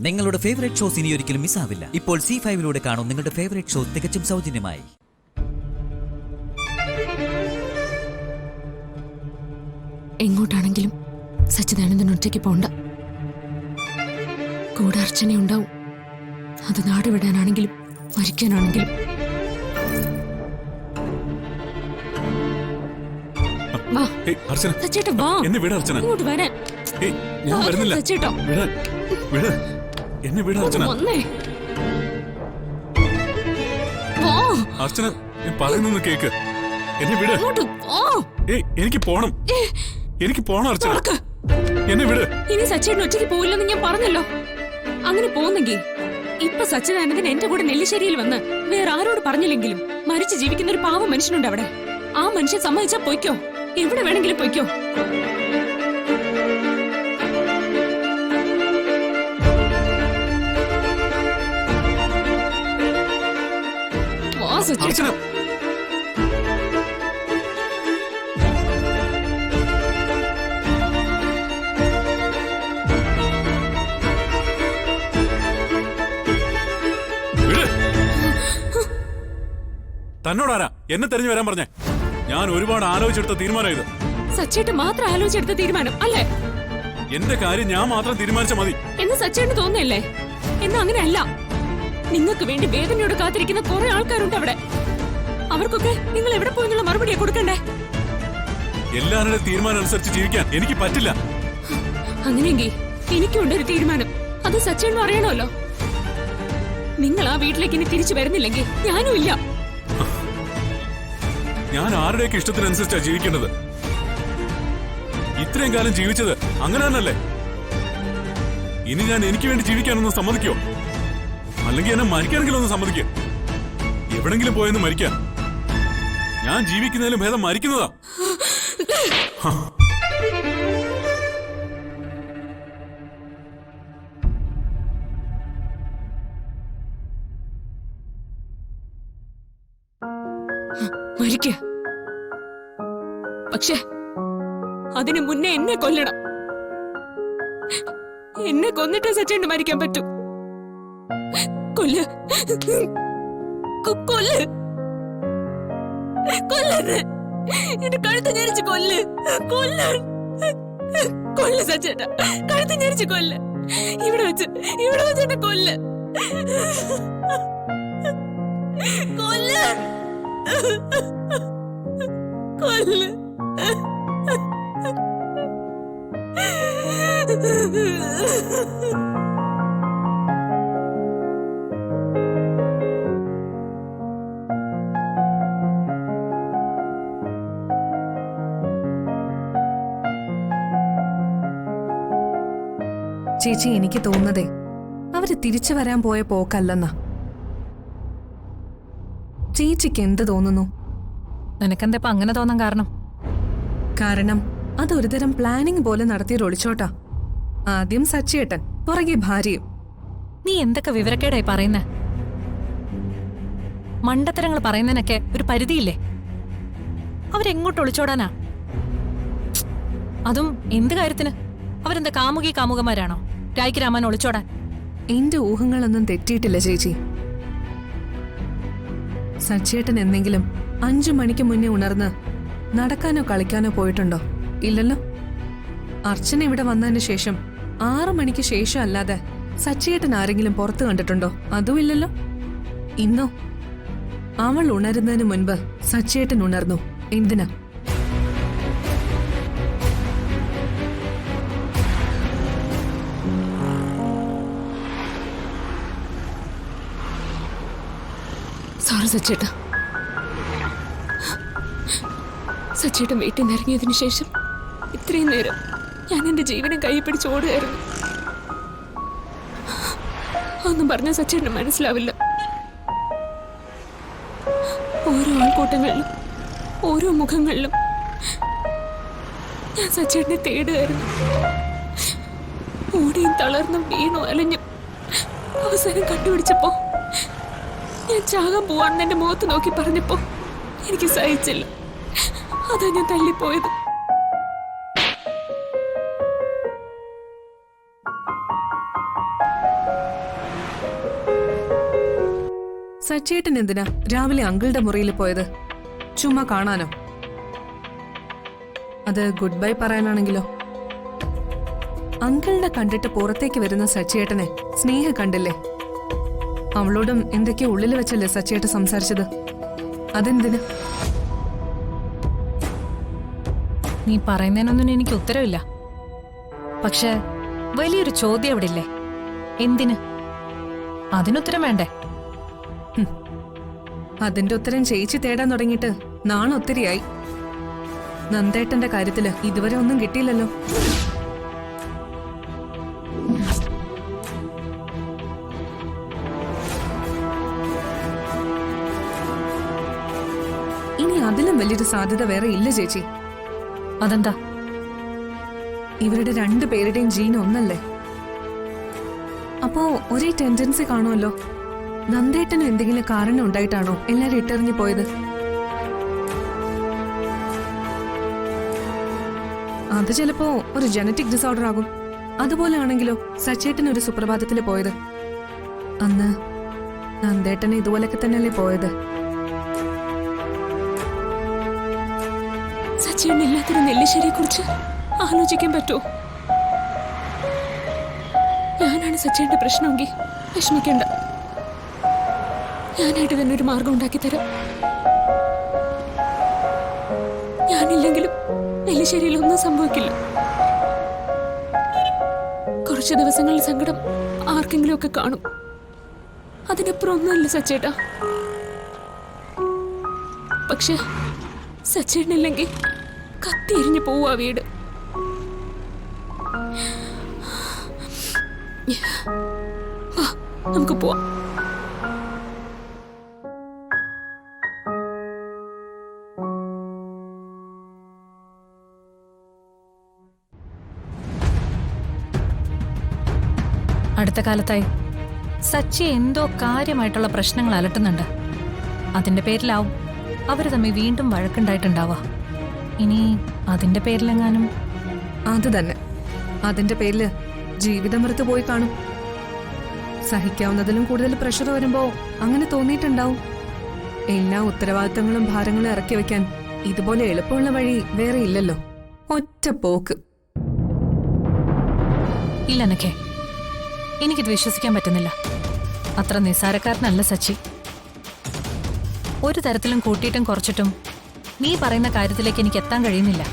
നിങ്ങളുടെ favourite shows ഇനി ഒരിക്കലും മിസ്സാവില്ല. ഇപ്പോൾ C5 കാണും നിങ്ങളുടെ ഫേവറേറ്റ് ഷോ തികച്ചും സൗജന്യമായി. എങ്ങോട്ടാണെങ്കിലും സച്ചിദാനന്ദൻ ഒറ്റയ്ക്ക് പോണ്ട. കൂടെ അർച്ചനയുണ്ടാവും. അത് നാട് വിടാനാണെങ്കിലും മരിക്കാനാണെങ്കിലും. ഇങ്ങോട്ട് വരാൻ. സച്ചേട്ടോ എന്നെ വിട അർച്ചന. അർച്ചന പറയുന്നൊന്ന് കേക്ക്. എന്നെ വിട്. എനിക്ക് പോണം. എനിക്ക് പോണം അർച്ചന. എന്നെ വിട്. ഇനി സച്ചേട്ടൻ ഒറ്റയ്ക്ക് പോയില്ലെന്ന് ഞാൻ പറഞ്ഞല്ലോ. അങ്ങനെ പോന്നെങ്കിൽ ഇപ്പൊ സച്ചിദാനന്ദൻ എന്റെ കൂടെ നെല്ലിശ്ശേരിയിൽ വന്ന് വേറെ ആരോട് പറഞ്ഞില്ലെങ്കിലും മരിച്ചു ജീവിക്കുന്ന ഒരു പാവ മനുഷ്യനുണ്ട് അവിടെ. ആ മനുഷ്യൻ സമ്മതിച്ചാ പൊയ്ക്കോ. എവിടെ വേണമെങ്കിലും പൊയ്ക്കോ. അർച്ചന തന്നോടാരാ എന്നെ തെരഞ്ഞു വരാൻ പറഞ്ഞേ? ഞാൻ ഒരുപാട് ആലോചിച്ചെടുത്ത തീരുമാനം ഇത്. സച്ചേട്ടൻ മാത്രം ആലോചിച്ചെടുത്ത തീരുമാനം അല്ലേ? എന്റെ കാര്യം ഞാൻ മാത്രം തീരുമാനിച്ച മതി എന്ന് സച്ചേട്ടന് തോന്നുന്നല്ലേ? എന്നാ അങ്ങനെയല്ല. നിങ്ങൾക്ക് വേണ്ടി വേദനയോട് കാത്തിരിക്കുന്ന കുറെ ആൾക്കാരുണ്ട് അവിടെ. അവർക്കൊക്കെ നിങ്ങൾ എവിടെ പോയെന്നുള്ള മറുപടിയാ കൊടുക്കണ്ടേ? എല്ലാവരുടെ തീരുമാനം അനുസരിച്ച് ജീവിക്കാൻ എനിക്ക് പറ്റില്ല. അങ്ങനെയെങ്കിൽ എനിക്കുണ്ട് ഒരു തീരുമാനം. അത് സച്ചേട്ടനും അറിയണമല്ലോ. നിങ്ങൾ ആ വീട്ടിലേക്ക് ഇനി തിരിച്ചു വരുന്നില്ലെങ്കിൽ ഞാനും ഇല്ല. ഞാൻ ആരുടെയൊക്കെ ഇഷ്ടത്തിനനുസരിച്ചാ ജീവിക്കേണ്ടത്. ഇത്രയും കാലം ജീവിച്ചത് അങ്ങനെ തന്നെയല്ലേ? ഇനി ഞാൻ എനിക്ക് വേണ്ടി ജീവിക്കാനൊന്നും സമ്മതിക്കോ? അല്ലെങ്കിൽ എന്നെ മരിക്കാനെങ്കിലും ഒന്ന് സമ്മതിക്കോ? എവിടെങ്കിലും പോയെന്ന് മരിക്കാൻ. ഞാൻ ജീവിക്കുന്നതിലും ഭേദം മരിക്കുന്നതാ. മരിക്ക. പക്ഷെ അതിനു മുന്നേ എന്നെ കൊല്ലണം. എന്നെ കൊന്നിട്ടേ സച്ചേട്ടന് മരിക്കാൻ പറ്റൂ. കൊല്ല്. കൊല്ല്. കൊല്ല്. എന്റെ കഴുത്ത് ഞെരിച്ച് കൊല്ല്. കൊല്ല്. കൊല്ല് സച്ചേട്ട. കഴുത്ത് ഞെരിച്ച് കൊല്ല്. ഇവിടെ വെച്ച് എന്നെ കൊല്ല്. കൊല്ല്. കൊല്ല്. ചേച്ചി, എനിക്ക് തോന്നുന്നതേ അവര് തിരിച്ചു വരാൻ പോയ പോക്കല്ലെന്നാ. ചേച്ചിക്ക് എന്ത് തോന്നുന്നു? നിനക്കെന്താ അങ്ങനെ തോന്നാൻ കാരണം? കാരണം അതൊരുതരം പ്ലാനിങ് പോലെ നടത്തിയ ഒളിച്ചോട്ടാ. ആദ്യം സച്ചിയേട്ടൻ, പുറകെ ഭാര്യയും. നീ എന്തൊക്കെ വിവരക്കേടായി പറയുന്നേ? മണ്ടത്തരങ്ങൾ പറയുന്നതിനൊക്കെ ഒരു പരിധിയില്ലേ? അവരെങ്ങോട്ട് ഒളിച്ചോടാനാ? അതും എന്ത് കാര്യത്തിന്? അവരെന്താ കാമുകന്മാരാണോ രായ്ക്ക് രാമൻ ഒളിച്ചോടാൻ? എന്റെ ഊഹങ്ങളൊന്നും തെറ്റിയിട്ടില്ല ചേച്ചി. സച്ചിയേട്ടൻ എന്തെങ്കിലും 5 മണിക്ക് മുന്നേ ഉണർന്ന് നടക്കാനോ കളിക്കാനോ പോയിട്ടുണ്ടോ? ഇല്ലല്ലോ. അർച്ചന ഇവിടെ വന്നതിന് ശേഷം 6 മണിക്ക് ശേഷം അല്ലാതെ സച്ചിയേട്ടൻ ആരെങ്കിലും പുറത്തു കണ്ടിട്ടുണ്ടോ? അതും ഇല്ലല്ലോ. ഇന്നോ അവൾ ഉണരുന്നതിന് മുൻപ് സച്ചിയേട്ടൻ ഉണർന്നു. എന്തിനാ? സോറി സച്ചേട്ട. സച്ചേട്ടൻ വീട്ടിൽ നിന്ന് ഇറങ്ങിയതിനു ശേഷം ഇത്രയും നേരം ഞാൻ എന്റെ ജീവനം കൈ പിടിച്ച് ഓടുകയായിരുന്നു. ഒന്നും പറഞ്ഞ സച്ചേട്ടന് മനസ്സിലാവില്ല. ഓരോ ആൾക്കൂട്ടങ്ങളിലും ഓരോ മുഖങ്ങളിലും ഞാൻ സച്ചേട്ടനെ തേടുകയായിരുന്നു. ഓടിയും തളർന്നും വീണു അലഞ്ഞു അവസാനം കണ്ടുപിടിച്ചപ്പോ ഞാൻ ചാകാൻ പോവാണെന്ന് എന്റെ മുഖത്ത് നോക്കി പറഞ്ഞപ്പോ എനിക്ക് സഹിച്ചില്ല. അതാ ഞാൻ തല്ലിപ്പോയത്. സച്ചേട്ടൻ എന്തിനാ രാവിലെ അങ്കിളുടെ മുറിയിൽ പോയത്? ചുമ്മാ കാണാനോ? അത് ഗുഡ് ബൈ പറയാനാണെങ്കിലോ? അങ്കിളിനെ കണ്ടിട്ട് പുറത്തേക്ക് വരുന്ന സച്ചേട്ടനെ സ്നേഹ കണ്ടില്ലേ? അവളോടും എന്തൊക്കെയോ ഉള്ളിൽ വെച്ചല്ലേ സച്ചേട്ടൻ സംസാരിച്ചത്? അതെന്തിന്? നീ പറയുന്നതിനൊന്നും എനിക്ക് ഉത്തരവില്ല. പക്ഷെ വലിയൊരു ചോദ്യം അവിടെ ഇല്ലേ? എന്തിന്? അതിനുത്തരം വേണ്ടേ? അതിന്റെ ഉത്തരം ചേച്ചി തേടാൻ തുടങ്ങിയിട്ട് നാണൊത്തിരിയായി. നന്ദേട്ടന്റെ കാര്യത്തില് ഇതുവരെ ഒന്നും കിട്ടിയില്ലല്ലോ. ഇനി അതിലും വലിയൊരു സാധ്യത വേറെ ഇല്ല ചേച്ചി. അതെന്താ? ഇവരുടെ രണ്ടുപേരുടെയും ജീൻ ഒന്നല്ലേ? അപ്പോ ഒരേ ടെൻഡൻസി കാണുമല്ലോ. നന്ദേട്ടന് എന്തെങ്കിലും കാരണം ഉണ്ടായിട്ടാണോ എല്ലാരും ഇട്ടെറിഞ്ഞു പോയത്? അത് ചിലപ്പോ ഒരു ജനറ്റിക് ഡിസോർഡർ ആകും. അതുപോലെ ആണെങ്കിലോ സച്ചേട്ടൻ ഒരു സുപ്രഭാതത്തില് പോയത്? അന്ന് നന്ദേട്ടന് ഇതുപോലൊക്കെ തന്നെയല്ലേ പോയത്? സച്ചേട്ടൻ ഇല്ലാത്തൊരു നെല്ലിശ്ശേരിയെ കുറിച്ച് ആലോചിക്കാൻ പറ്റുമോ? ഞാനാണ് സച്ചേട്ടന്റെ പ്രശ്നമെങ്കിൽ വിഷമിക്കണ്ട. ഞാനായിട്ട് തന്നെ ഒരു മാർഗം ഉണ്ടാക്കി തരാം. ഞാനില്ലെങ്കിലും നെല്ലിശ്ശേരിയിൽ ഒന്നും സംഭവിക്കില്ല. കുറച്ച് ദിവസങ്ങളിൽ സങ്കടം ആർക്കെങ്കിലും ഒക്കെ കാണും. അതിനപ്പുറം ഒന്നുമില്ല സച്ചേട്ടാ. പക്ഷെ സച്ചേട്ടനില്ലെങ്കിൽ കത്തിയെരിഞ്ഞു പോവാ വീട്. വാ, നമുക്ക് പോവാം. അടുത്ത കാലത്തായി സച്ചി എന്തോ കാര്യമായിട്ടുള്ള പ്രശ്നങ്ങൾ അലട്ടുന്നുണ്ട്. അതിന്റെ പേരിലാവും അവര് തമ്മിൽ വീണ്ടും വഴക്കുണ്ടായിട്ടുണ്ടാവാ. ഇനി അതിന്റെ പേരിലെങ്ങാനും? അത് തന്നെ. അതിന്റെ പേരില് ജീവിതം വെറുത്ത് പോയി കാണും. സഹിക്കാവുന്നതിലും കൂടുതൽ പ്രഷർ വരുമ്പോ അങ്ങനെ തോന്നിയിട്ടുണ്ടാവും. എല്ലാ ഉത്തരവാദിത്തങ്ങളും ഭാരങ്ങളും ഇറക്കി വെക്കാൻ ഇതുപോലെ എളുപ്പമുള്ള വഴി വേറെ ഇല്ലല്ലോ. ഒറ്റ പോക്ക്. ഇല്ല നഖേ, എനിക്കിത് വിശ്വസിക്കാൻ പറ്റുന്നില്ല. അത്ര നിസ്സാരക്കാരനല്ല സച്ചി. ഒരു തരത്തിലും കൂട്ടിയിട്ടും കുറച്ചിട്ടും നീ പറയുന്ന കാര്യത്തിലേക്ക് എനിക്ക് എത്താൻ കഴിയുന്നില്ല.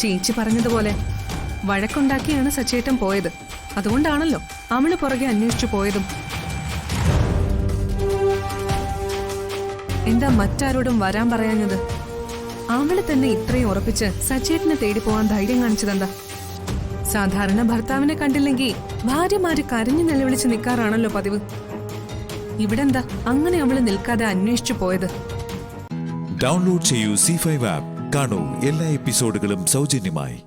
ചേച്ചി പറഞ്ഞതുപോലെ വഴക്കുണ്ടാക്കിയാണ് സച്ചേട്ടൻ പോയത്. അതുകൊണ്ടാണല്ലോ അവള് പുറകെ അന്വേഷിച്ചു പോയതും. എന്താ മറ്റാരോടും വരാൻ പറയാഞ്ഞത്? അവള് തന്നെ ഇത്രയും ഉറപ്പിച്ച് സച്ചേട്ടനെ തേടി പോവാൻ ധൈര്യം കാണിച്ചതെന്താ? സാധാരണ ഭർത്താവിനെ കണ്ടില്ലെങ്കിൽ ഭാര്യമാര് കരഞ്ഞു നിലവിളിച്ച് നിൽക്കാറാണല്ലോ പതിവ്. ഇവിടെന്താ അങ്ങനെ അവള് നിൽക്കാതെ അന്വേഷിച്ചു പോയത്? ഡൗൺലോഡ് ചെയ്യൂ C5 ആപ്പ്. കാണൂ എല്ലാ എപ്പിസോഡുകളും സൗജന്യമായി.